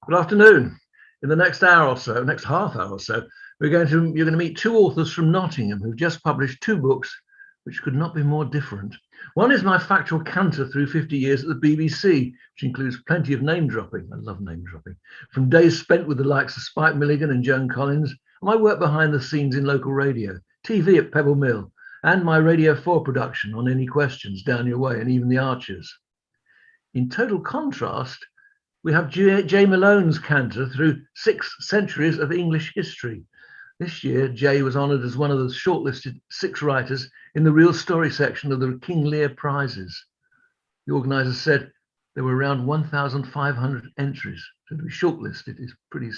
Good afternoon. In the next hour or so, next half hour or so, you're going to meet two authors from Nottingham who've just published two books which could not be more different. One is my factual canter through 50 years at the BBC, which includes plenty of name dropping. I love name dropping. From days spent with the likes of Spike Milligan and Joan Collins, and my work behind the scenes in local radio, TV at Pebble Mill, and my Radio 4 production on Any Questions, Down Your Way, and even The Archers. In total contrast, we have J. Malone's canter through 6 centuries of English history. This year, Jay was honoured as one of the shortlisted 6 writers in the Real Story section of the King Lear Prizes. The organisers said there were around 1,500 entries, so to be shortlisted is pretty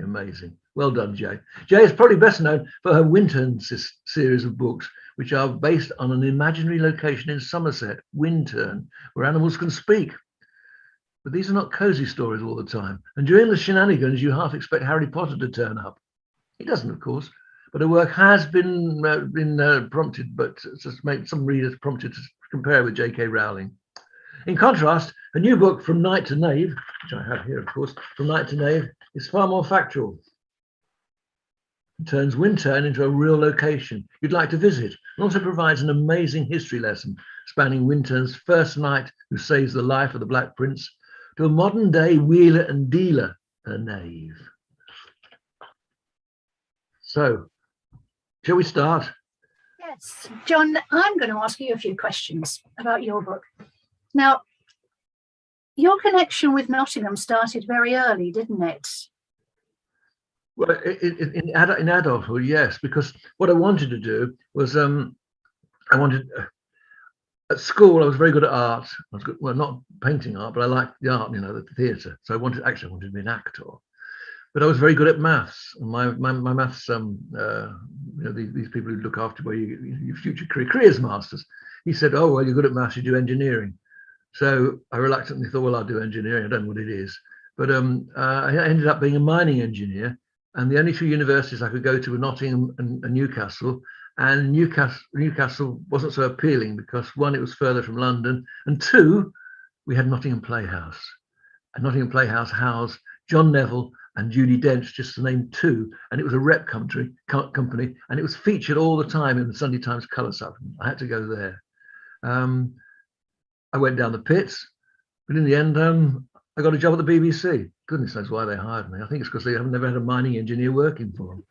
amazing. Well done, Jay. Jay is probably best known for her Wintern series of books, which are based on an imaginary location in Somerset, Wintern, where animals can speak. But these are not cosy stories all the time. And during the shenanigans, you half expect Harry Potter to turn up. He doesn't, of course, but her work has been prompted, but just made some readers prompted to compare with J.K. Rowling. In contrast, a new book, From Night to Knave, which I have here, of course, From Night to Knave, is far more factual. It turns Wintern into a real location you'd like to visit, and also provides an amazing history lesson spanning Wintern's first knight who saves the life of the Black Prince, to a modern day wheeler and dealer, a knave. So, shall we start? Yes, John, I'm going to ask you a few questions about your book. Now, your connection with Nottingham started very early, didn't it? Well, in adulthood, yes, because what I wanted to do was, at school, I was very good at art. I was good, well, not painting art, but I liked the art, the theatre. So I wanted to be an actor. But I was very good at maths. And my maths, these people who look after your future careers masters, he said, oh, well, you're good at maths, you do engineering. So I reluctantly thought, well, I'll do engineering. I don't know what it is. But I ended up being a mining engineer. And the only 2 universities I could go to were Nottingham and Newcastle. And Newcastle wasn't so appealing because 1, it was further from London, and 2, we had Nottingham Playhouse. And Nottingham Playhouse housed John Neville and Judi Dench, just to name 2, and it was a rep company, and it was featured all the time in the Sunday Times colour supplement. I had to go there. I went down the pits, but in the end, I got a job at the BBC. Goodness knows why they hired me. I think it's because they have never had a mining engineer working for them.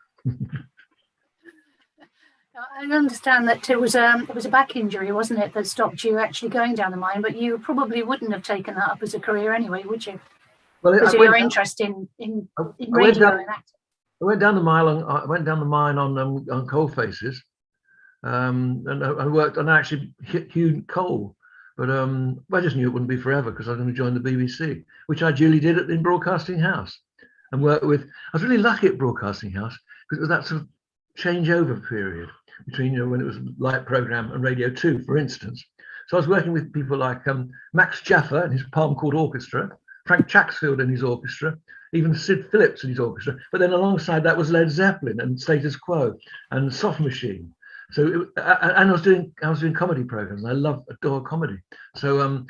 I understand that it was a back injury, wasn't it, that stopped you actually going down the mine, but you probably wouldn't have taken that up as a career anyway, would you? Well, because of your interest in radio and acting. I went down the mine on coal faces, and I worked and I actually hewed coal, but I just knew it wouldn't be forever because I was going to join the BBC, which I duly did in Broadcasting House, and worked with. I was really lucky at Broadcasting House because it was that sort of changeover period between when it was light programme and Radio 2, for instance. So I was working with people like Max Jaffa and his Palm Court Orchestra, Frank Chaxfield and his orchestra, even Sid Phillips and his orchestra. But then alongside that was Led Zeppelin and Status Quo and Soft Machine. So I was doing comedy programs, and I adore comedy. So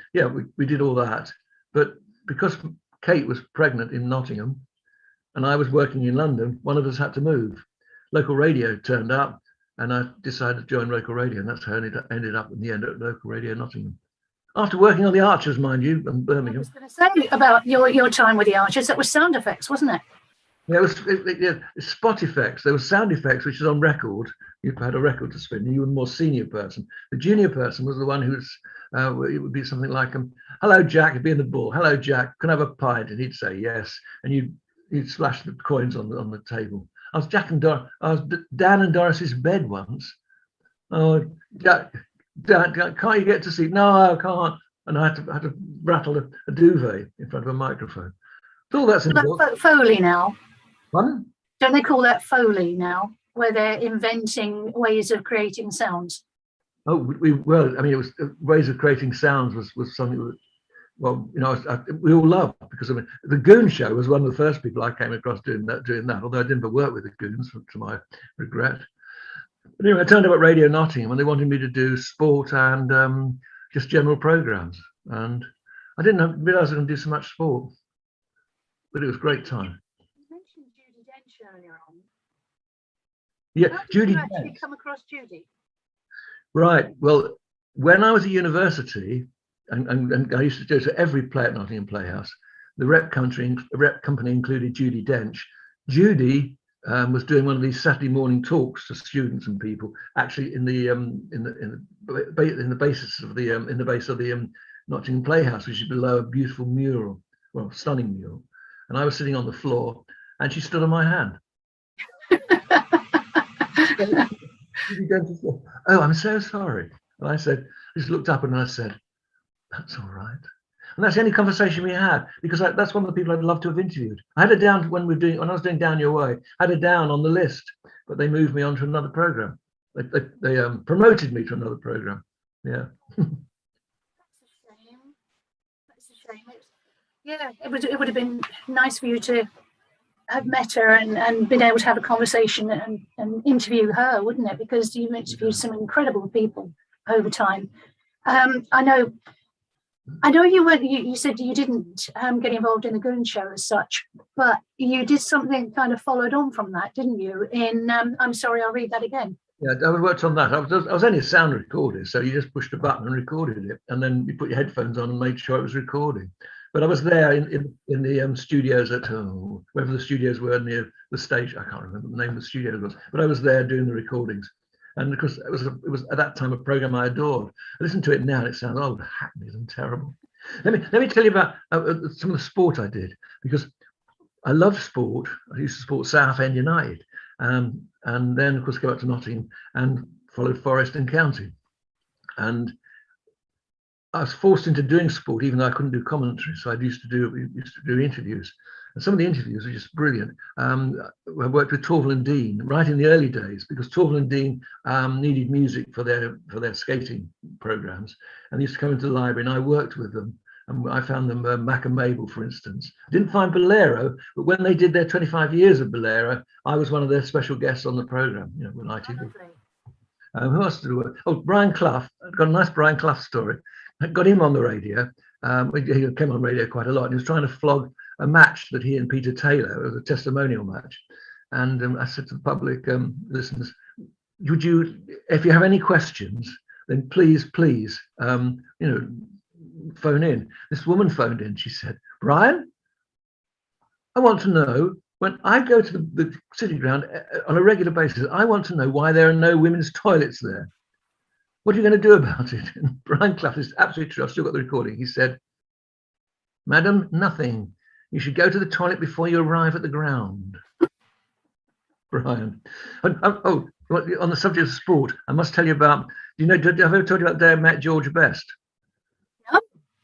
we did all that. But because Kate was pregnant in Nottingham and I was working in London, one of us had to move. Local radio turned up, and I decided to join local radio, and that's how it ended up in the end at local radio Nottingham. After working on the Archers, mind you, in Birmingham. I was going to say about your time with the Archers, that was sound effects, wasn't it? Yeah, it was spot effects. There was sound effects, which is on record. You had a record to spin. You were the more senior person. The junior person was the one who's, it would be something like, hello, Jack, he'd be in the ball. Hello, Jack, can I have a pint? And he'd say yes. And you'd splash the coins on the table. I was Dan and Doris's bed once. Oh, Jack, can't you get to see? No, I can't. And I had to rattle a duvet in front of a microphone. So all that's in the book. Foley now. Pardon? Don't they call that Foley now, where they're inventing ways of creating sounds? Oh, we it was ways of creating sounds was something that, we all loved, because the Goon Show was one of the first people I came across doing that. Although I didn't work with the Goons, to my regret. But anyway, I turned up at Radio Nottingham, and they wanted me to do sport and just general programs, and I didn't realize I was going to do so much sport. but it was a great time. You mentioned Judi Dench earlier on. Yeah, How did Judi you actually come across Judi? Right. Well, when I was at university, and I used to go to every play at Nottingham Playhouse, the rep company included Judi Dench. Judi was doing one of these Saturday morning talks to students and people, actually in the base of the Nottingham Playhouse, which is below a beautiful mural, well, stunning mural. And I was sitting on the floor, and she stood on my hand. Oh, I'm so sorry. And I said, just looked up and I said, that's all right. And that's the only conversation we had, because that's one of the people I'd love to have interviewed. I had her down when I was doing Down Your Way, I had her down on the list, but they moved me on to another program. They promoted me to another program. Yeah. That's a shame. That's a shame. Yeah, it would have been nice for you to have met her and been able to have a conversation and interview her, wouldn't it? Because you've interviewed some incredible people over time. I know you said you didn't get involved in the Goon Show as such, but you did something kind of followed on from that, didn't you? In I'm sorry, I'll read that again. Yeah, I worked on that. I was only a sound recorder, so you just pushed a button and recorded it, and then you put your headphones on and made sure it was recording. But I was there in the studios at wherever the studios were near the stage. I can't remember the name of the studios was, but I was there doing the recordings. And of course, it was at that time a program I adored. I listen to it now, and it sounds hackneyed and terrible. Let me tell you about some of the sport I did, because I loved sport. I used to support Southend United, and then of course go up to Nottingham and followed Forest and County. And I was forced into doing sport, even though I couldn't do commentary. So I used to do interviews, and some of the interviews were just brilliant. I worked with Torvill and Dean right in the early days, because Torvill and Dean needed music for their skating programs, and they used to come into the library, and I worked with them. And I found them Mac and Mabel, for instance. I didn't find Bolero, but when they did their 25 years of Bolero, I was one of their special guests on the program. You know, when ITV. Who else did we work? Oh, Brian Clough. I've got a nice Brian Clough story. I got him on the radio. He came on radio quite a lot. And he was trying to flog a match that he and Peter Taylor, it was a testimonial match. And I said to the public listeners, would you, if you have any questions, then please, phone in. This woman phoned in. She said, Brian, I want to know, when I go to the city ground on a regular basis, I want to know why there are no women's toilets there. What are you going to do about it? And Brian Clough, is absolutely true. I've still got the recording. He said, Madam, nothing. You should go to the toilet before you arrive at the ground. Brian. On the subject of sport, I must tell you about, have I ever told you about the day I met George Best? No.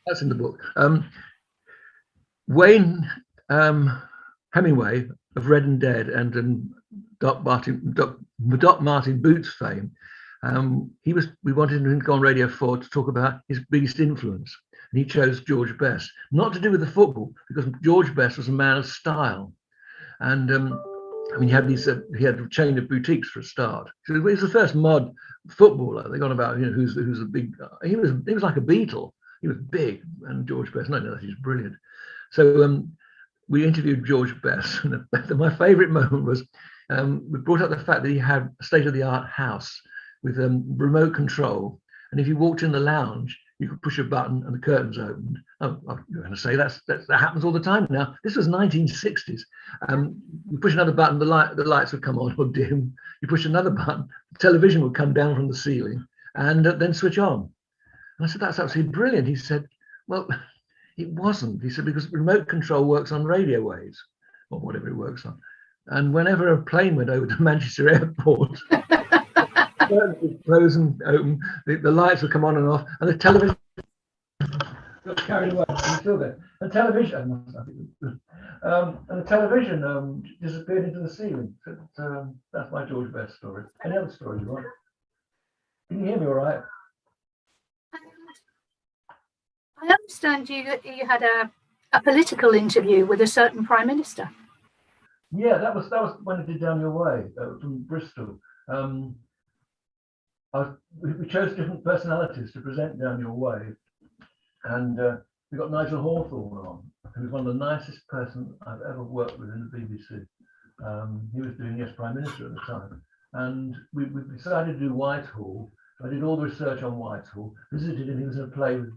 That's in the book. Wayne Hemingway of Red and Dead and Doc Martin Boots fame, we wanted him to go on Radio 4 to talk about his biggest influence, and he chose George Best, not to do with the football, because George Best was a man of style, and he had a chain of boutiques for a start. So he was the first mod footballer. They got about who's a big. He was like a Beatle. He was big, and George Best. No, he's brilliant. So we interviewed George Best, and my favourite moment was we brought up the fact that he had a state-of-the-art house with remote control, and if you walked in the lounge, you could push a button and the curtains opened. Oh, you're going to say that happens all the time now. This was 1960s. You push another button, the lights would come on or dim. You push another button, the television would come down from the ceiling and then switch on. And I said, that's absolutely brilliant. He said, well, it wasn't. He said, because remote control works on radio waves or whatever it works on. And whenever a plane went over to Manchester Airport, the curtains would close and open, the lights would come on and off, and the television got carried away. It's still there. The television, disappeared into the ceiling. So, that's my George Best story. Any other story you want? Can you hear me all right? I understand you had a political interview with a certain prime minister. Yeah, that was when I did Down Your Way from Bristol. We chose different personalities to present Down Your Way, and we got Nigel Hawthorne on, who was one of the nicest person I've ever worked with in the BBC. He was doing Yes Prime Minister at the time. And we decided to do Whitehall. I did all the research on Whitehall, visited him. He was in a play with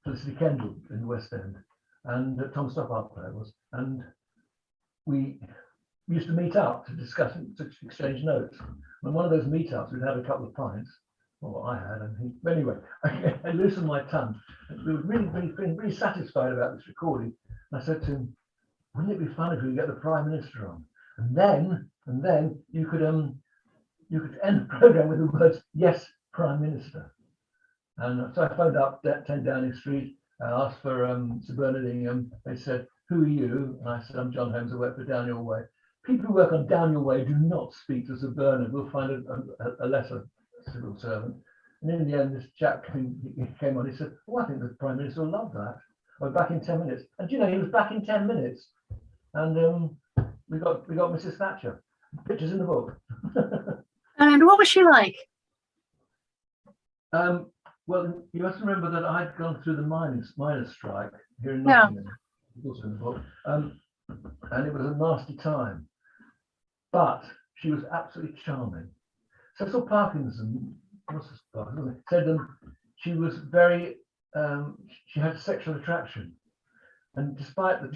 Felicity Kendall in the West End, and Tom Stoppard play was. And we used to meet up to discuss, to exchange notes. And one of those meetups, we'd had a couple of pints. Well, I had, and he, anyway, I loosened my tongue. We were feeling really satisfied about this recording. And I said to him, wouldn't it be fun if we could get the Prime Minister on? And then you could end the programme with the words, yes, Prime Minister. And so I phoned up 10 Downing Street, asked for Sir Bernard Ingham. They said, who are you? And I said, I'm John Holmes, I work for Down Your Way. People who work on Down Your Way do not speak to Sir Bernard. We'll find a lesser civil servant. And in the end, this chap came on, he said, oh, I think the Prime Minister will love that. I'm back in 10 minutes. And you know, he was back in 10 minutes. And we got Mrs. Thatcher. Pictures in the book. And what was she like? Well, you must remember that I'd gone through the miners' strike here in Nottingham. It's also in the book. And it was a nasty time. But she was absolutely charming. Cecil Parkinson, said she was very, she had sexual attraction. And despite that,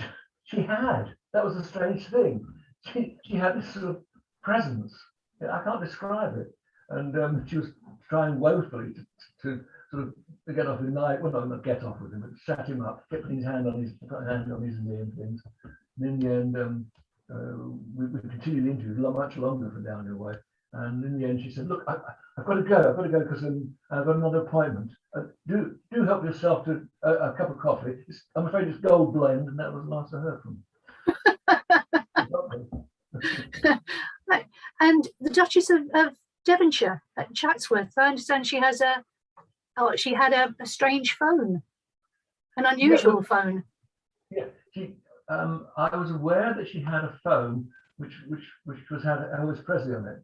that was a strange thing. She had this sort of presence. I can't describe it. And she was trying woefully to sort of get off with Knight. Well, not get off with him, but shut him up, put his hand on his knee and things. And in the end, we continued the interview much longer for Down Your Way. And in the end, she said, "Look, I've got to go because I've got another appointment. Do help yourself to a cup of coffee. I'm afraid it's Gold Blend," and that was the last I heard from her. And the Duchess of Devonshire at Chatsworth, I understand she has she had a strange phone, an unusual phone. Yeah, I was aware that she had a phone which had Elvis Presley on it,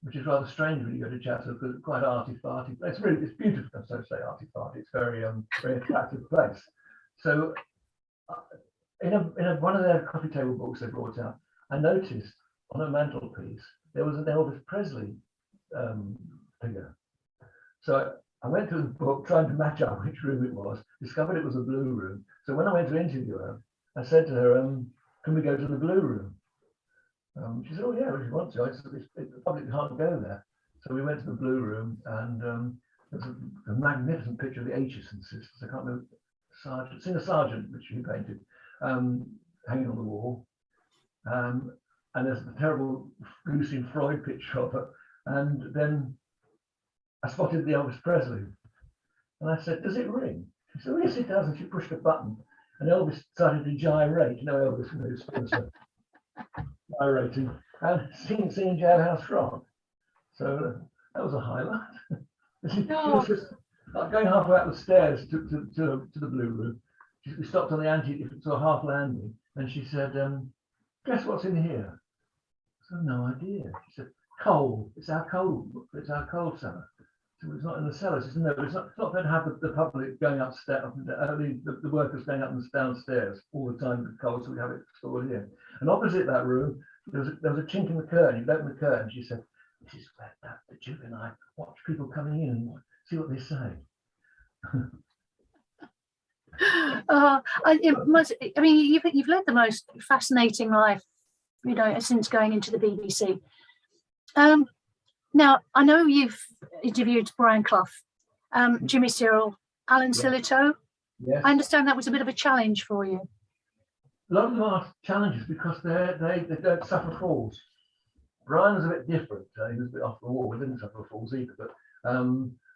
which is rather strange when you go to Chatsworth because it's quite arty-farty. It's beautiful, so to say, arty-farty. It's very attractive place. So in one of their coffee table books they brought out, I noticed on a mantelpiece there was an Elvis Presley figure. So I went to the book trying to match up which room it was, discovered it was a blue room. So when I went to interview her, I said to her, can we go to the blue room? She said, oh yeah, if you want to. I said, the public can't go there. So we went to the blue room, and there's a magnificent picture of the Aitchison sisters. I can't remember, Singer Sargent, which she painted, hanging on the wall. And there's a terrible Lucian Freud picture of her. And then I spotted the Elvis Presley. And I said, does it ring? She said, oh, yes, it does. And she pushed a button. And Elvis started to gyrate. You know, Elvis was famous for gyrating and singing Jailhouse Rock. So that was a highlight. She was just going halfway up the stairs to the blue room. We stopped on the half landing. And she said, guess what's in here? I said, no idea. She said, coal. It's our coal cellar. So it's not in the cellar. She said, no, it's not going to have the public going upstairs, the workers going up and downstairs all the time with coal, so we have it stored here. And opposite that room, there was a chink in the curtain. You open the curtain. She said, this is where the Duke and I watch people coming in and see what they say. You've led the most fascinating life, you know, since going into the BBC. Now, I know you've interviewed Brian Clough, Jimmy Cyril, Alan Sillitoe. Yes. I understand that was a bit of a challenge for you. A lot of them are challenges because they don't suffer falls. Brian was a bit different. He was a bit off the wall. He didn't suffer falls either. But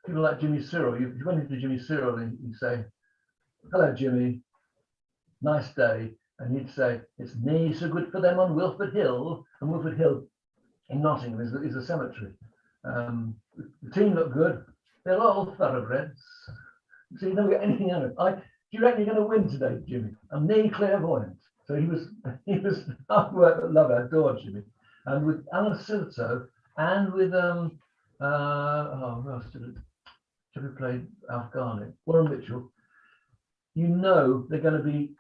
people like Jimmy Cyril, you went into Jimmy Cyril and you say, hello, Jimmy, nice day. And he'd say, it's nae so good for them on Wilford Hill. And Wilford Hill in Nottingham is a cemetery. The team look good. They're all thoroughbreds. So you don't get anything out of it. Do you reckon you're going to win today, Jimmy? I'm nae clairvoyant. So he was hard work but love. I adored Jimmy. And with Alan Sillitoe and with who else did it? Who played Alf Garnett? Warren Mitchell. you know they're going to be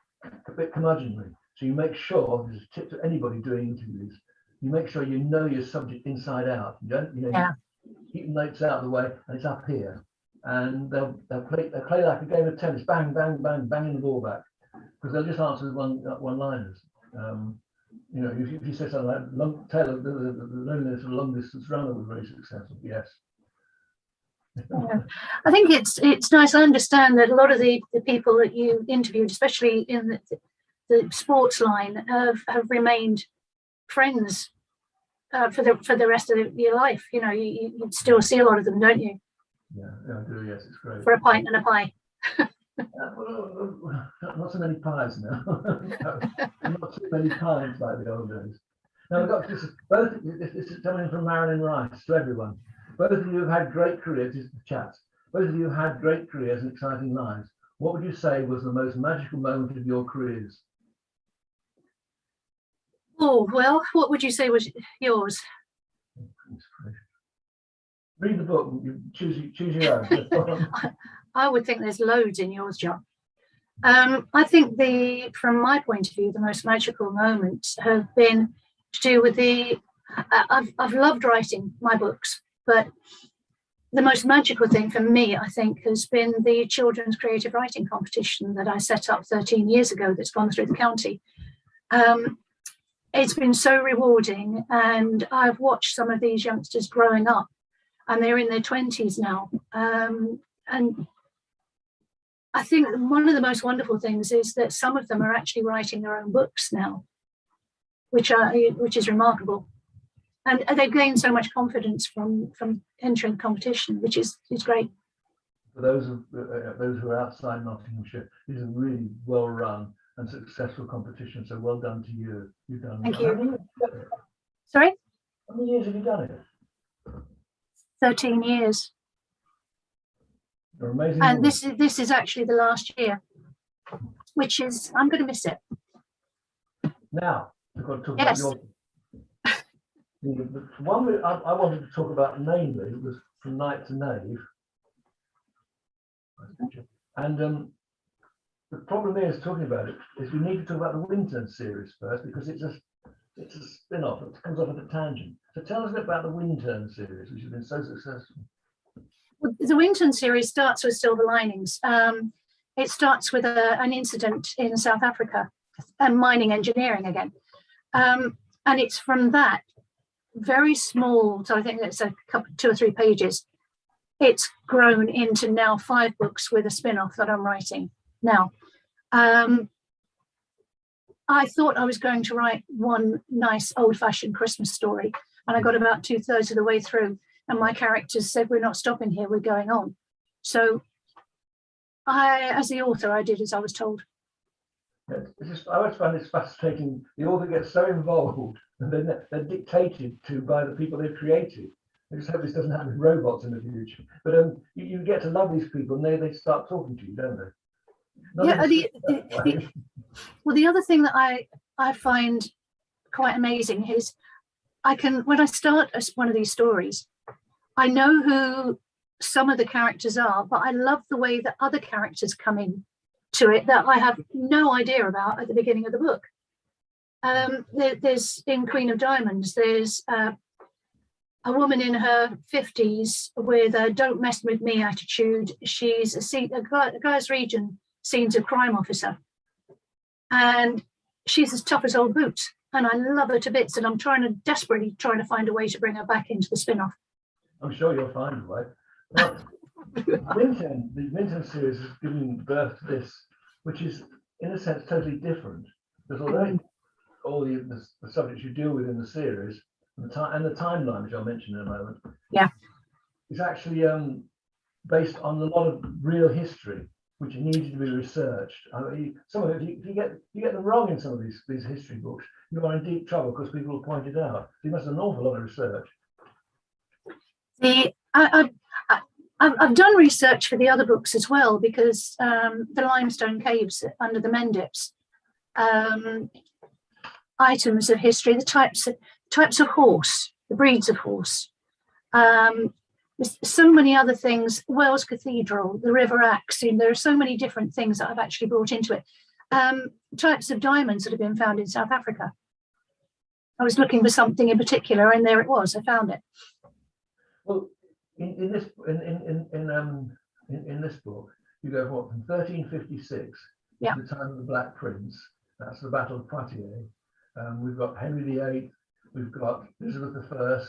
a bit curmudgeonly. So you make sure, this is a tip to anybody doing interviews, you make sure you know your subject inside out. You don't, you keep the notes out of the way, and it's up here. And they'll play like a game of tennis, bang, bang, bang, banging the ball back, because they'll just answer with one-liners. You know, if you say something like Taylor, the loneliness of a long distance runner was very successful. Yes. Yeah. I think it's nice. I understand that a lot of the people that you interviewed, especially in the sports line, have remained friends for the rest of your life. You know, you still see a lot of them, don't you? Yeah, I do. Yes, it's great. For a pint and a pie. Well, not so many pies now. Not too many pies like the old days. Now we've got this is coming from Marilyn Rice to everyone. Both of you have had great careers. This is the chat. Both of you have had great careers and exciting lives. What would you say was the most magical moment of your careers? Oh, well, what would you say was yours? Read the book. Choose your own. I would think there's loads in yours, John. I think from my point of view, the most magical moments have been to do with I've loved writing my books, but the most magical thing for me, I think, has been the children's creative writing competition that I set up 13 years ago that's gone through the county. It's been so rewarding, and I've watched some of these youngsters growing up, and they're in their 20s now. And I think one of the most wonderful things is that some of them are actually writing their own books now, which is remarkable. And they've gained so much confidence from entering the competition, which is great. For those who are outside Nottinghamshire, these are really well run and successful competitions. So well done to you. You've done. Thank you. Sorry? How many years have you done it? 13 years. You're amazing. And this is actually the last year, which is, I'm going to miss it. Now, we've got to talk yes. about the one I wanted to talk about namely was From Night to Nave. And the problem is talking about it is we need to talk about the Winton series first, because it's a spin-off. It comes off at a tangent. So tell us a bit about the Winton series, which has been so successful. The Winton series starts with Silver Linings. It starts with an incident in South Africa, mining engineering again. And it's from that very small, so I think it's a couple, 2 or 3 pages. It's grown into now 5 books with a spin-off that I'm writing now. I thought I was going to write one nice old-fashioned Christmas story, and I got about 2/3 of the way through, and my characters said, "We're not stopping here, we're going on." So as the author, I did as I was told. I always find it's fascinating. The author gets so involved, and then they're dictated to by the people they've created. I just hope this doesn't happen with robots in the future. But you get to love these people, and they start talking to you, don't they? Well, the other thing that I find quite amazing is when I start one of these stories, I know who some of the characters are, but I love the way that other characters come in to it that I have no idea about at the beginning of the book. There's in Queen of Diamonds, there's a woman in her 50s with a "don't mess with me" attitude. She's a Guy's Region scenes of crime officer, and she's as tough as old boots, and I love her to bits, and I'm desperately trying to find a way to bring her back into the spin-off. I'm sure you'll find a way. Well, the Winton series has given birth to this, which is in a sense totally different, because although all the subjects you deal with in the series and the timeline, which I'll mention in a moment, is actually based on a lot of real history which needed to be researched. I mean, some of it, if you get them wrong in some of these history books, you are in deep trouble because people will point it out. So you must have an awful lot of research. I've done research for the other books as well, because the limestone caves under the Mendips, items of history, the types of horse, the breeds of horse, There's so many other things. Wells Cathedral, the River Axe. There are so many different things that I've actually brought into it. Types of diamonds that have been found in South Africa. I was looking for something in particular, and there it was. I found it. Well, in this book, you go from 1356 yeah. to the time of the Black Prince. That's the Battle of Poitiers. We've got Henry VIII. We've got Elizabeth I.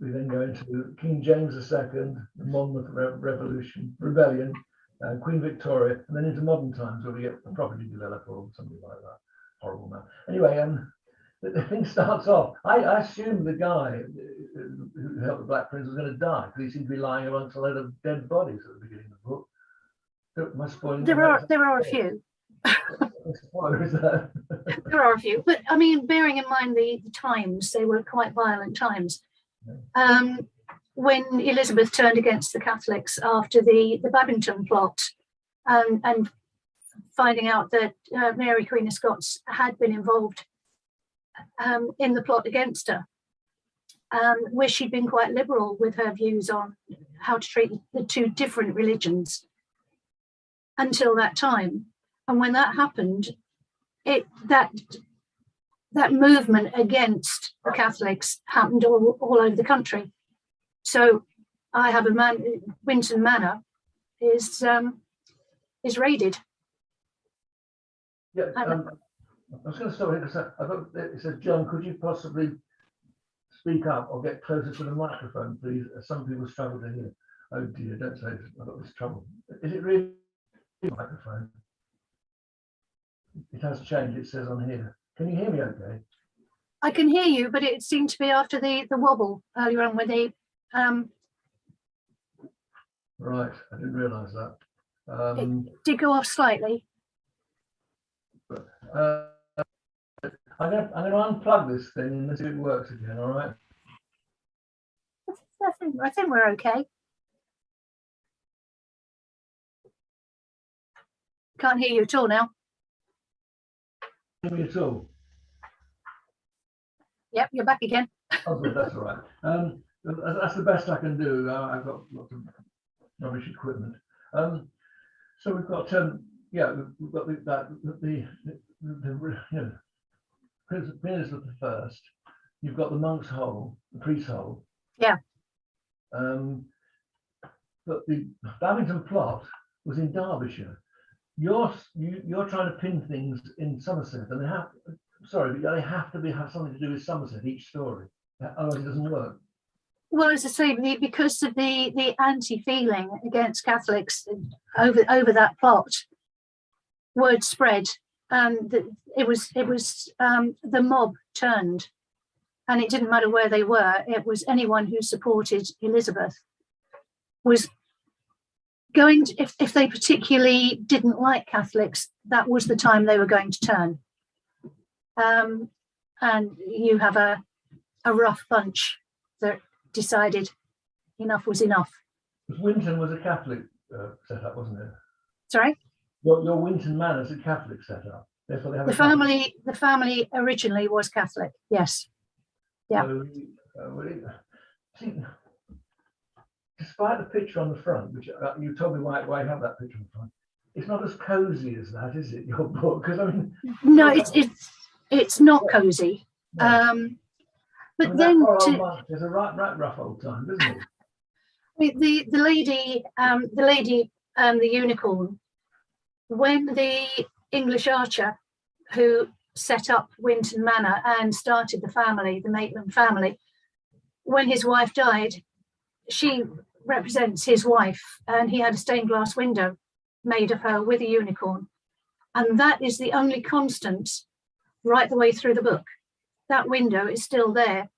We then go into King James II, the Monmouth Rebellion, Queen Victoria, and then into modern times where we get a property developer or something like that. Horrible man. Anyway, the thing starts off. I assumed the guy who helped the Black Prince was going to die because he seemed to be lying amongst a load of dead bodies at the beginning of the book. Am I spoiling? There are a few. There are a few, but I mean, bearing in mind the times, they were quite violent times. When Elizabeth turned against the Catholics after the Babington plot, and finding out that Mary Queen of Scots had been involved in the plot against her, where she'd been quite liberal with her views on how to treat the two different religions until that time. And when that happened, that movement against the Catholics happened all over the country. So I have Winton Manor is raided. Yeah, I was going to stop here because I thought it said, John, could you possibly speak up or get closer to the microphone, please? Some people struggle to hear. Oh dear, don't say this. I've got this trouble. Is it really a microphone? It has changed, it says on here. Can you hear me okay? I can hear you, but it seemed to be after the wobble earlier on where they... Right, I didn't realise that. It did go off slightly. I'm going to unplug this thing and see if it works again, all right? I think we're okay. Can't hear you at all now. Hear me at all? Yep, you're back again. Oh, good, that's all right. That's the best I can do. I've got lots of rubbish equipment. So we've got we've got the Prince Elizabeth I. You've got the monk's hole, the priest's hole. Yeah. But the Babington plot was in Derbyshire. You're trying to pin things in Somerset, and they have to have something to do with Somerset each story. Otherwise, it doesn't work. Well, as I say, because of the anti-feeling against Catholics over that plot, word spread, and it was the mob turned, and it didn't matter where they were. It was anyone who supported Elizabeth was going to, if they particularly didn't like Catholics, that was the time they were going to turn. And you have a rough bunch that decided enough was enough. Winton was a Catholic setup, wasn't it? Sorry? Your Winton Manor is a Catholic setup. Therefore they have the family originally was Catholic, yes. Yeah. See, despite the picture on the front, which you told me why you have that picture on the front, it's not as cozy as that, is it? Your book, because I mean, no, it's not cozy. No. But then it's a right rough old time, isn't it? The lady the unicorn, when the English archer who set up Winton Manor and started the family, the Maitland family, when his wife died, she represents his wife, and he had a stained glass window made of her with a unicorn, and that is the only constant right the way through the book. That window is still there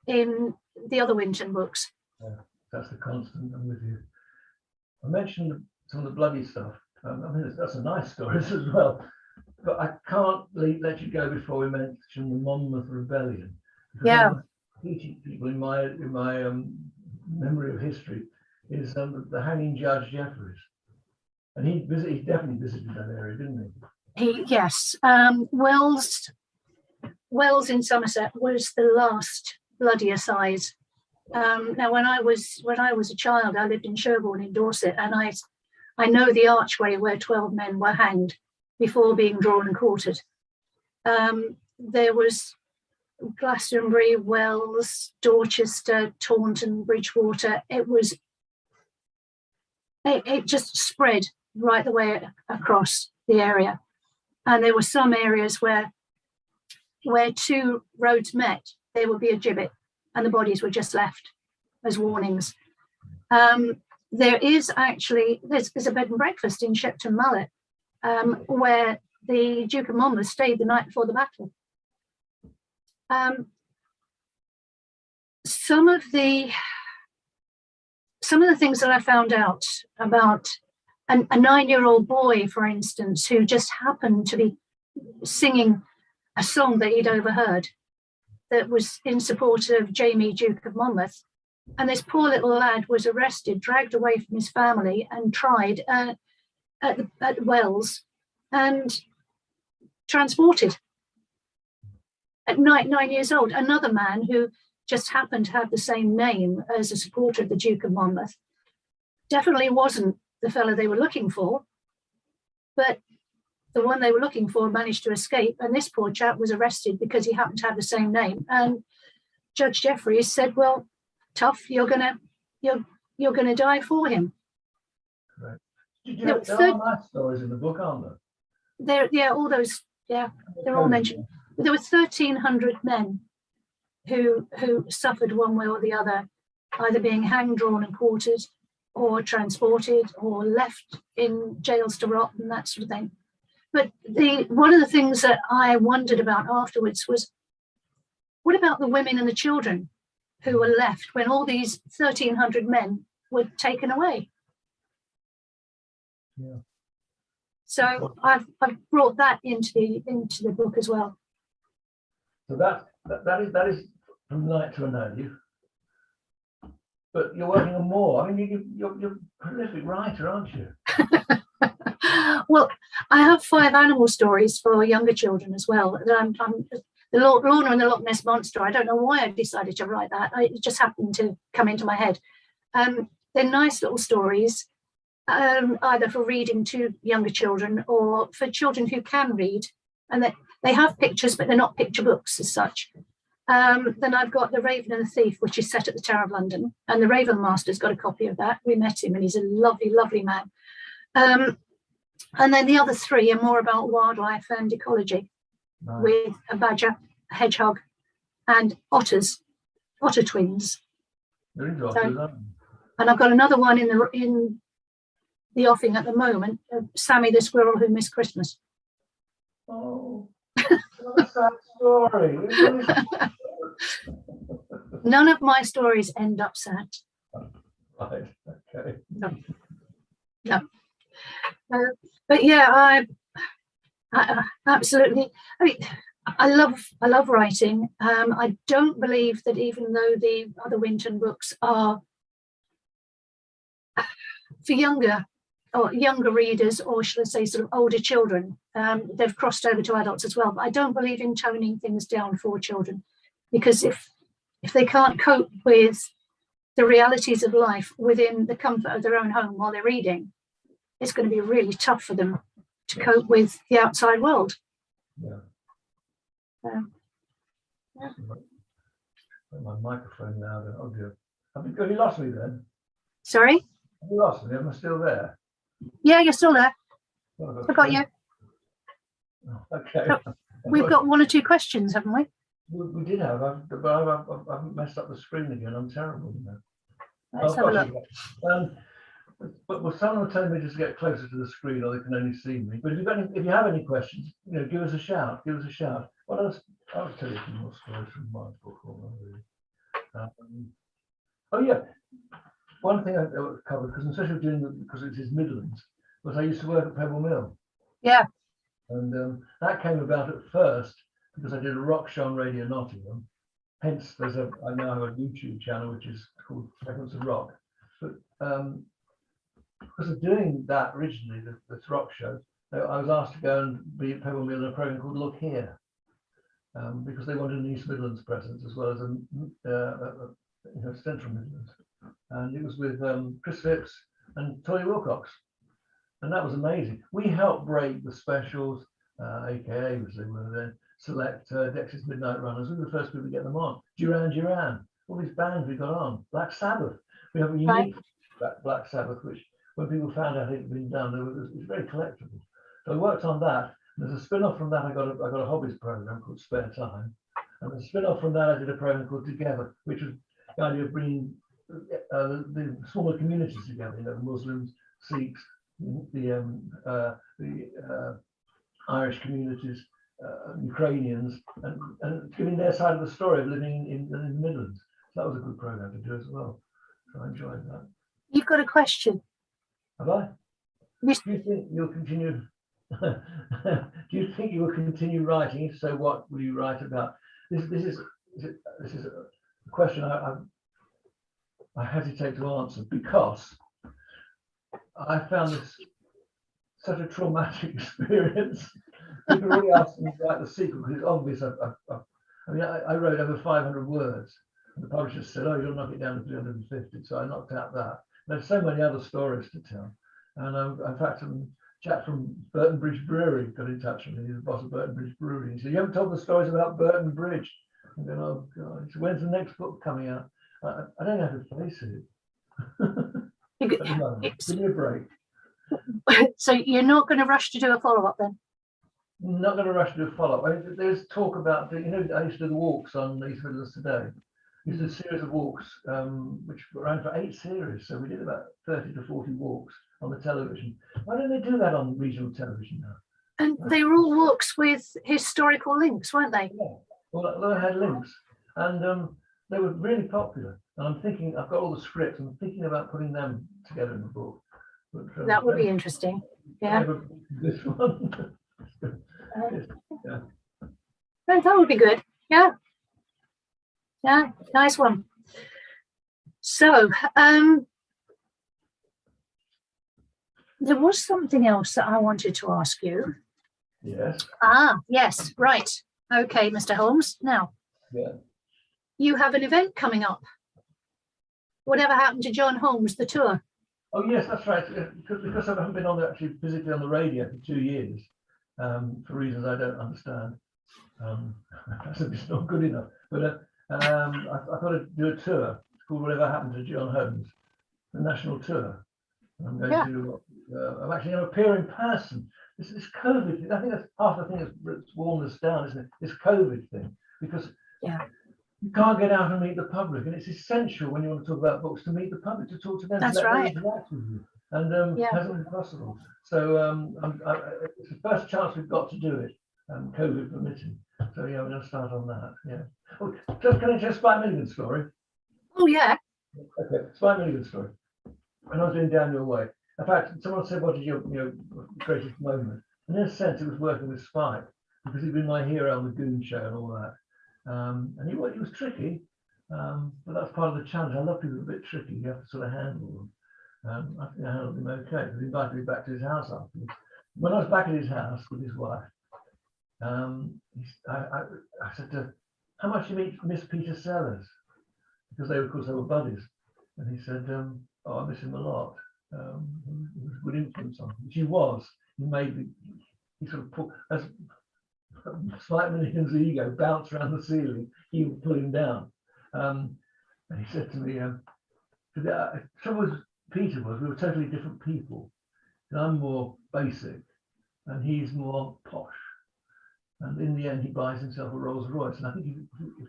in the other Winton books. Yeah, that's the constant. I'm with you. I mentioned some of the bloody stuff. I mean, that's a nice story as well, but I can't let you go before we mention the Monmouth Rebellion. Yeah. Teaching people in my memory of history is the hanging Judge Jeffreys, and he definitely visited that area, didn't he? Yes. Wells in Somerset was the last bloody assize Now, when I was a child, I lived in Sherborne in Dorset, and I know the archway where 12 men were hanged before being drawn and quartered. There was Glastonbury, Wells, Dorchester, Taunton, Bridgewater. It just spread right the way across the area, and there were some areas where two roads met, there would be a gibbet, and the bodies were just left as warnings. There's a bed and breakfast in Shepton Mallet, where the Duke of Monmouth stayed the night before the battle. Some of the things that I found out about a 9-year-old boy, for instance, who just happened to be singing a song that he'd overheard that was in support of Jamie, Duke of Monmouth. And this poor little lad was arrested, dragged away from his family and tried at Wells and transported at 9 years old. Another man who just happened to have the same name as a supporter of the Duke of Monmouth definitely wasn't the fellow they were looking for, but the one they were looking for managed to escape, and this poor chap was arrested because he happened to have the same name. And Judge Jeffreys said, "Well, tough, you're gonna die for him." Right. There are nice stories in the book, aren't there? All those, they're all mentioned. There were 1,300 men who suffered one way or the other, either being hanged, drawn, and quartered, or transported, or left in jails to rot, and that sort of thing. But one of the things that I wondered about afterwards was, what about the women and the children who were left when all these 1,300 men were taken away? Yeah. So I've brought that into the book as well. So that is from light to a know. But you're working on more. I mean, you're a prolific writer, aren't you? Well, I have 5 animal stories for younger children as well. I'm the Lorna and the Loch Ness Monster. I don't know why I decided to write that. It just happened to come into my head. They're nice little stories, either for reading to younger children or for children who can read. And they have pictures, but they're not picture books as such. Then I've got The Raven and the Thief, which is set at the Tower of London. And the Raven Master's got a copy of that. We met him, and he's a lovely, lovely man. And then the other 3 are more about wildlife and ecology, nice, with a badger, a hedgehog, and otter twins. They're interesting, aren't they? And I've got another one in the offing at the moment, Sammy the Squirrel Who Missed Christmas. Oh, what a sad story. None of my stories end up sad. Right, okay. No. But yeah, I absolutely. I mean, I love writing. I don't believe that even though the other Winton books are for younger readers, or shall I say, sort of older children, they've crossed over to adults as well. But I don't believe in toning things down for children, because if they can't cope with the realities of life within the comfort of their own home while they're reading, it's going to be really tough for them to cope with the outside world. Yeah. Yeah. My microphone now. Oh dear. Have you lost me then? Sorry? Have you lost me? Am I still there? Yeah, you're still there. Oh, I got you. Okay. So we've got 1 or 2 questions, haven't we? We did have, but I've messed up the screen again. I'm terrible. Let's have a look. But someone will tell me just to get closer to the screen, or they can only see me. But if you have any questions, give us a shout. Give us a shout. What else? I'll tell you some more stories from my book. Oh yeah, one thing I covered, because it is Midlands, was I used to work at Pebble Mill. Yeah. And that came about at first because I did a rock show on Radio Nottingham. Hence, I now have a YouTube channel which is called Fragments of Rock. But because of doing that originally, this rock show, I was asked to go and be at Pebble Mill in a program called Look Here, because they wanted an East Midlands presence as well as Central Midlands, and it was with Chris Phipps and Tony Wilcox, and that was amazing. We helped break the Specials, aka as they were then, Select, Dexys Midnight Runners. We were the first people to get them on. Duran, all these bands we got on. Black Sabbath. We have a unique Black Sabbath, which when people found out it had been done, it was very collectible. So I worked on that. There's a spin-off from that. I got a hobbies program called Spare Time, and a spin-off from that I did a program called Together, which was the idea of bringing the smaller communities together. Muslims, Sikhs, the Irish communities, Ukrainians, and giving their side of the story of living in the Midlands. So that was a good program to do as well. So I enjoyed that. You've got a question. Have I? Do you think you'll continue? Do you think you will continue writing? If so, what will you write about? This is a question I hesitate to answer, because I found this such a traumatic experience. People really asked me to write the sequel because it's obvious. I wrote over 500 words, and the publisher said, "Oh, you'll knock it down to 350." So I knocked out that. There's so many other stories to tell, and in fact, a chap from Burton Bridge Brewery got in touch with me. He's the boss of Burton Bridge Brewery. He said, "You haven't told the stories about Burton Bridge." I'm going, "Oh God!" He said, "When's the next book coming out?" I don't know how to face it. Give me a break. So you're not going to rush to do a follow-up then? Not going to rush to do a follow-up. There's talk about, I used to do the walks on East Midlands Today. I used to do a series of walks, which ran for 8 series. So we did about 30 to 40 walks on the television. Why don't they do that on regional television now? And they were all walks with historical links, weren't they? Yeah. Well, they had links, and they were really popular. And I'm thinking, I've got all the scripts. I'm thinking about putting them together in the book. But, that would be interesting. Yeah. This one. Yeah. That would be good. Yeah. Yeah. Nice one. So, there was something else that I wanted to ask you. Yes. Yes. Right. Okay, Mr. Holmes. Now, you have an event coming up. Whatever happened to John Holmes, the tour? Oh yes, that's right. Because I haven't been actually physically on the radio for 2 years, for reasons I don't understand. It's not good enough. But I thought I'd do a tour. It's called Whatever Happened to John Holmes, the national tour. I'm going to. I'm actually going to appear in person. This COVID thing, I think that's half the thing that's worn us down, isn't it? This COVID thing, because you can't get out and meet the public, and it's essential when you want to talk about books to meet the public, to talk to them, that's right, interact with you, and it hasn't been possible. So it's the first chance we've got to do it, COVID permitting. So we're going to start on that. Yeah. Oh, can I just Spike Milligan story? Oh yeah. Okay, Spike Milligan story. When I was doing Down Your Way, in fact, someone said, "What is your greatest moment?" And in a sense, it was working with Spike, because he'd been my hero on the Goon Show and all that. And he was tricky, but that's part of the challenge. I love people a bit tricky. You have to sort of handle them. I think I handled him okay. He invited me back to his house afterwards. When I was back at his house with his wife, I said to, "How much do you miss Peter Sellers?" Because of course, they were buddies. And he said, "Oh, I miss him a lot. He was a good influence on him," which he was. He sort of put, as Spike Milligan's ego bounced around the ceiling, he would pull him down. And he said to me, the trouble with Peter was we were totally different people. And I'm more basic and he's more posh. And in the end, he buys himself a Rolls Royce. And I think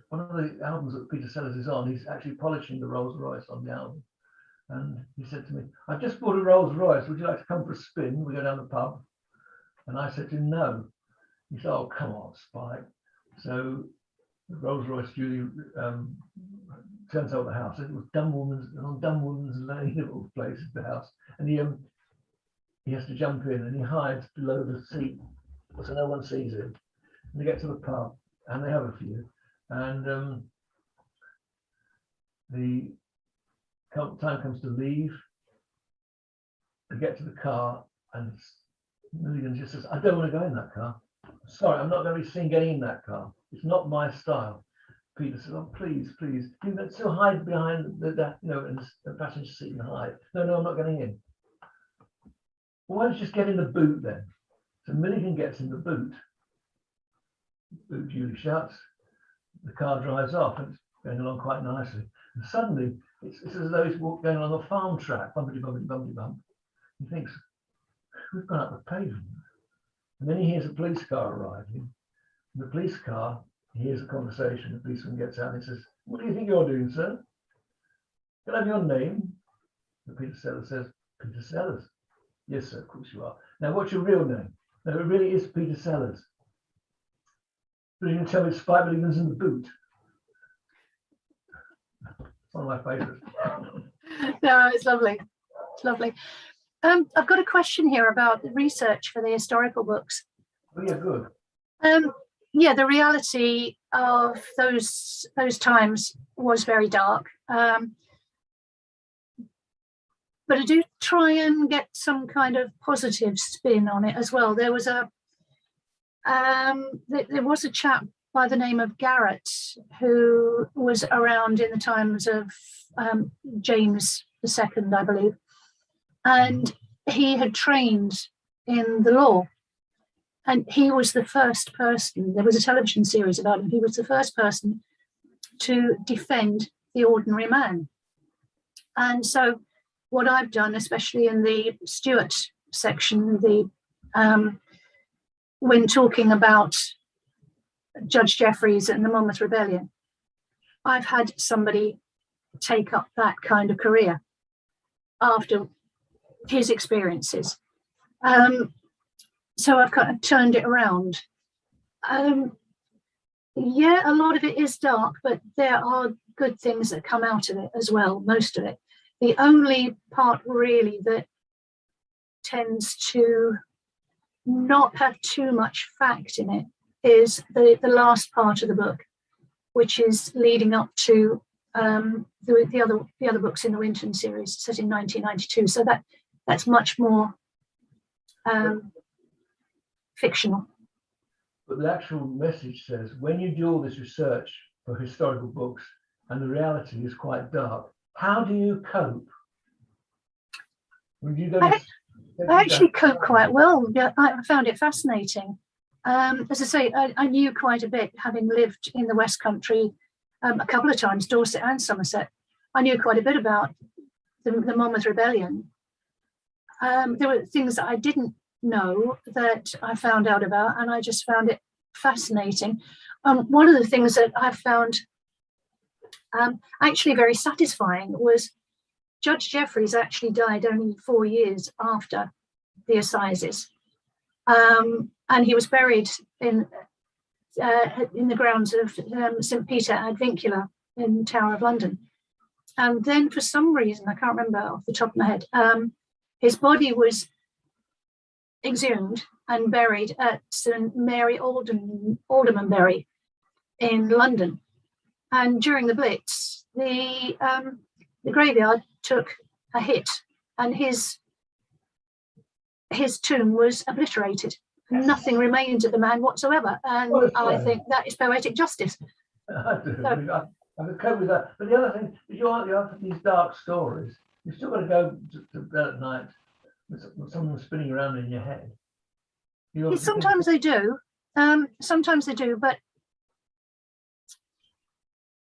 one of the albums that Peter Sellers is on, he's actually polishing the Rolls Royce on the album. And he said to me, "I've just bought a Rolls Royce. Would you like to come for a spin? We go down the pub." And I said to him, "No." He said, "Oh, come on, Spike." So the Rolls Royce duly turns out the house. It was on Dunwoman's Lane of all places, the house. And he has to jump in and he hides below the seat so no one sees him. And they get to the pub and they have a few. And the time comes to leave. They get to the car and Milligan just says, "I don't want to go in that car. Sorry, I'm not going to be seen getting in that car. It's not my style." Peter says, "Oh, please, please, you know, still hide behind the in the passenger seat and hide." No, I'm not getting in. Well, why don't you just get in the boot then? So Milligan gets in the boot. The boot duly shuts. The car drives off, and it's going along quite nicely. And suddenly, it's as though he's going along a farm track, bumpity, bumpity, bumpity, bump. He thinks, "We've gone up the pavement." And then he hears a police car arriving. In the police car, he hears a conversation. The policeman gets out and he says, "What do you think you're doing, sir? Can I have your name?" The Peter Sellers says, "Peter Sellers." "Yes, sir, of course you are. Now, what's your real name?" "No, it really is Peter Sellers." "But you can tell me Spike Milligan's in the boot." One of my favourites. No, it's lovely. It's lovely. I've got a question here about the research for the historical books. Oh, yeah, good. Yeah, the reality of those times was very dark. But I do try and get some kind of positive spin on it as well. There was a chap by the name of Garrett who was around in the times of James II, I believe, and he had trained in the law. And he was the first person, there was a television series about him, he was the first person to defend the ordinary man. And so what I've done, especially in the Stuart section, when talking about Judge Jeffreys and the Monmouth Rebellion, I've had somebody take up that kind of career after his experiences. So I've kind of turned it around. Yeah, a lot of it is dark, but there are good things that come out of it as well, most of it. The only part really that tends to not have too much fact in it is the last part of the book, which is leading up to the other books in the Winton series, set in 1992. So that's much more fictional. But the actual message says, when you do all this research for historical books and the reality is quite dark, how do you cope? When you I actually cope quite well. Yeah, I found it fascinating. As I say, I knew quite a bit, having lived in the West Country a couple of times, Dorset and Somerset. I knew quite a bit about the Monmouth Rebellion. There were things that I didn't know that I found out about, and I just found it fascinating. One of the things that I found actually very satisfying was Judge Jeffreys actually died only 4 years after the assizes, and he was buried in the grounds of St. Peter ad Vincula in the Tower of London. And then for some reason, I can't remember off the top of my head, his body was exhumed and buried at St. Mary Aldermanbury in London. And during the Blitz, the graveyard took a hit, and his tomb was obliterated. Nothing remained of the man whatsoever, and I think that is poetic justice. I do. I could cope with that. But the other thing, you have these dark stories. You've still got to go to bed at night with someone spinning around in your head. Sometimes they do. Sometimes they do, but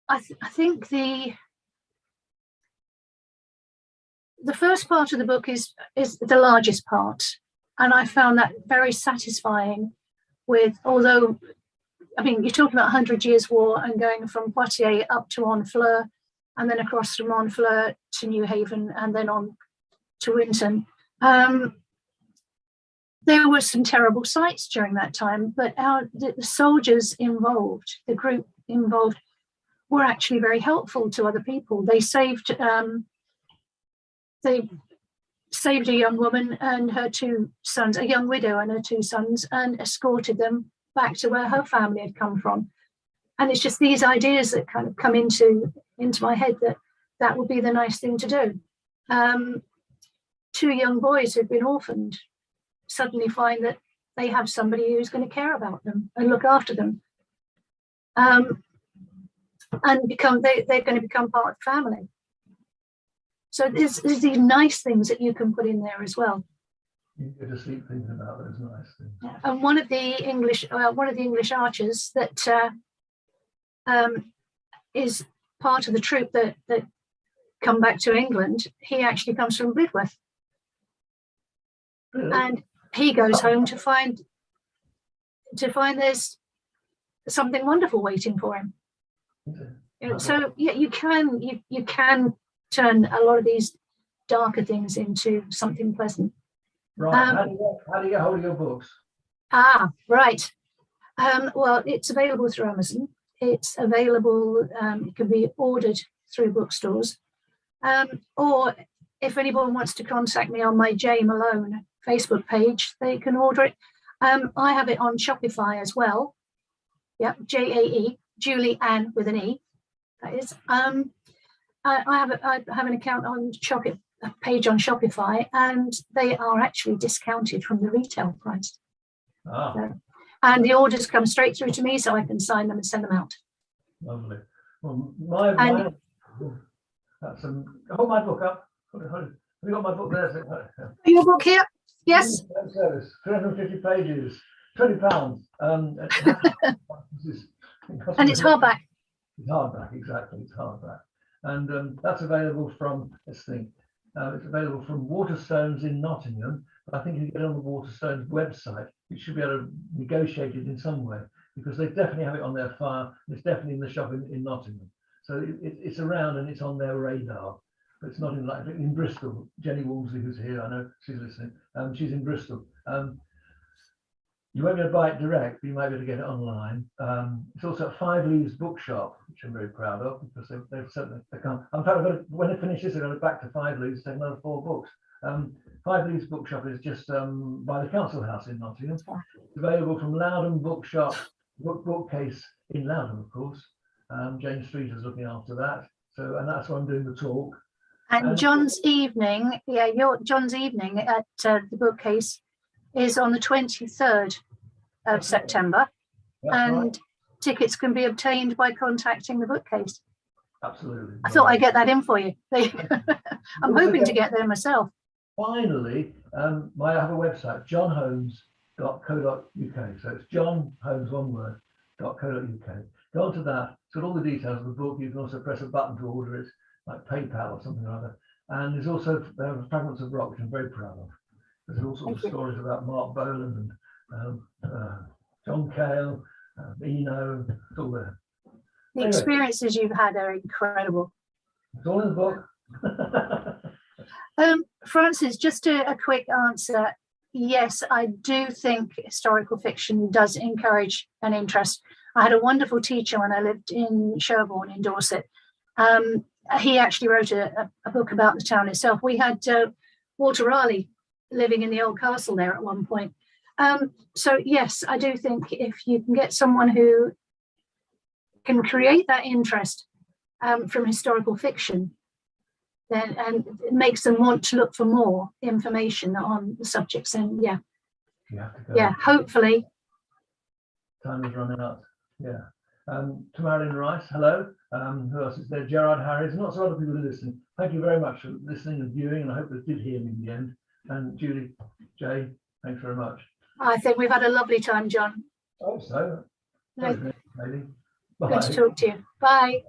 I think the first part of the book is the largest part, and I found that very satisfying. Although, I mean, you're talking about 100 Years' War and going from Poitiers up to Honfleur, and then across from Honfleur to New Haven, and then on to Winton. There were some terrible sights during that time, but the soldiers involved, the group involved, were actually very helpful to other people. They saved a young woman and her 2 sons, a young widow and her 2 sons, and escorted them back to where her family had come from. And it's just these ideas that kind of come into my head that would be the nice thing to do. 2 young boys who've been orphaned suddenly find that they have somebody who's going to care about them and look after them. and they're going to become part of the family. So there's these nice things that you can put in there as well. You go to sleep thinking about those nice things. Yeah. And one of the English archers that is part of the troop that come back to England, he actually comes from Bridworth. Really? And he goes home to find there's something wonderful waiting for him. Okay. So yeah, you can turn a lot of these darker things into something pleasant. Right. How do you get hold of your books? Right. Well, it's available through Amazon. It's available. It can be ordered through bookstores, or if anyone wants to contact me on my J Malone Facebook page, they can order it. I have it on Shopify as well. Yeah, JAE, Julie Ann with an E. That is. I have an account on a page on Shopify, and they are actually discounted from the retail price. And the orders come straight through to me, so I can sign them and send them out. Lovely. Well, hold my book up. Have you got my book there? Your book here? Yes. Service, 350 pages, £20. And it's hardback. It's hardback, exactly. It's hardback, and that's available from. Let's think. It's available from Waterstones in Nottingham. But I think if you get on the Waterstones website, you should be able to negotiate it in some way, because they definitely have it on their file. It's definitely in the shop in Nottingham. So it's around and it's on their radar. But it's not in Bristol. Jenny Wolseley, who's here, I know she's listening. She's in Bristol. You won't be able to buy it direct, but you might be able to get it online. It's also at Five Leaves Bookshop, which I'm very proud of, because they've certainly come. In fact, when I finish this, I'm going to go back to Five Leaves, take another 4 books. Five Leaves Bookshop is just by the Council House in Nottingham. It's available from Loudon Bookshop, bookcase in Loudon, of course. Jane Street is looking after that. So, and that's why I'm doing the talk. And John's evening, John's evening at the bookcase is on the 23rd of September. And right. Tickets can be obtained by contacting the bookcase. Absolutely. I thought I'd get that in for you. I'm hoping to get there myself. Finally, I have a website, johnholmes.co.uk. So it's John Holmes, one word, .co.uk. Go onto that, it's got all the details of the book. You can also press a button to order it, like PayPal or something or other. And there's also Fragments of Rock, which I'm very proud of. There's all sorts of stories about Mark Boland and John Cale, Eno, it's all there. The experiences you've had are incredible. It's all in the book. Francis, just a quick answer. Yes, I do think historical fiction does encourage an interest. I had a wonderful teacher when I lived in Sherborne in Dorset. He actually wrote a book about the town itself. We had Walter Raleigh living in the old castle there at one point. So yes, I do think if you can get someone who can create that interest from historical fiction, then and it makes them want to look for more information on the subjects. And hopefully. Time is running out. Yeah. Tamarlyn Rice, hello. Who else is there? Gerard Harris, and lots of other people who are listening. Thank you very much for listening and viewing, and I hope they did hear me in the end. And Julie, Jay, thanks very much. I think we've had a lovely time, John. I hope so. Good Maybe. Bye. Good to talk to you. Bye.